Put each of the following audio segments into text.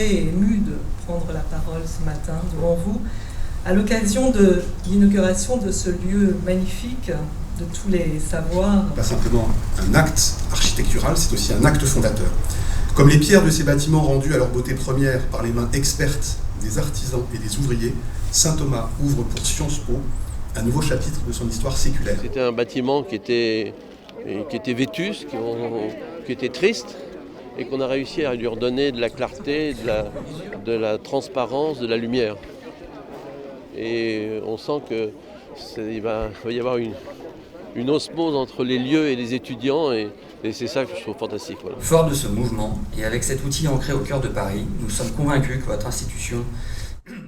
honorée et émue de prendre la parole ce matin devant vous à l'occasion de l'inauguration de ce lieu magnifique de tous les savoirs. Pas simplement un acte architectural, c'est aussi un acte fondateur. Comme les pierres de ces bâtiments rendus à leur beauté première par les mains expertes des artisans et des ouvriers, Saint-Thomas ouvre pour Sciences Po un nouveau chapitre de son histoire séculaire. C'était un bâtiment qui était vétuste, qui était triste, et qu'on a réussi à lui redonner de la clarté, de la transparence, de la lumière. Et on sent qu'il va y avoir une osmose entre les lieux et les étudiants, et c'est ça que je trouve fantastique. Voilà. Fort de ce mouvement, et avec cet outil ancré au cœur de Paris, nous sommes convaincus que votre institution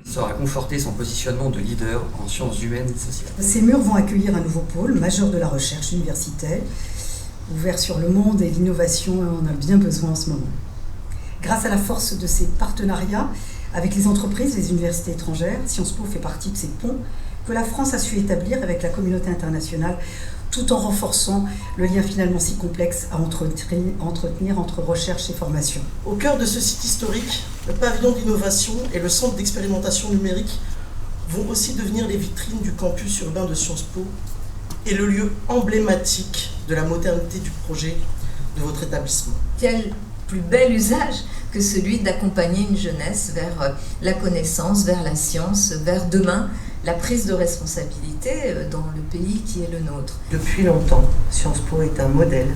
saura conforter son positionnement de leader en sciences humaines et sociales. Ces murs vont accueillir un nouveau pôle majeur de la recherche universitaire, ouvert sur le monde et l'innovation, on a bien besoin en ce moment. Grâce à la force de ces partenariats avec les entreprises, les universités étrangères, Sciences Po fait partie de ces ponts que la France a su établir avec la communauté internationale, tout en renforçant le lien finalement si complexe à entretenir entre recherche et formation. Au cœur de ce site historique, le pavillon d'innovation et le centre d'expérimentation numérique vont aussi devenir les vitrines du campus urbain de Sciences Po et le lieu emblématique de la modernité du projet de votre établissement. Quel plus bel usage que celui d'accompagner une jeunesse vers la connaissance, vers la science, vers demain, la prise de responsabilité dans le pays qui est le nôtre. Depuis longtemps, Sciences Po est un modèle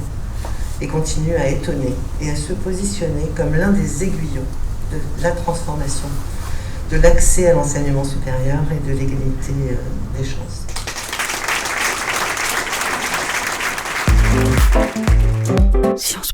et continue à étonner et à se positionner comme l'un des aiguillons de la transformation, de l'accès à l'enseignement supérieur et de l'égalité des chances. Sciences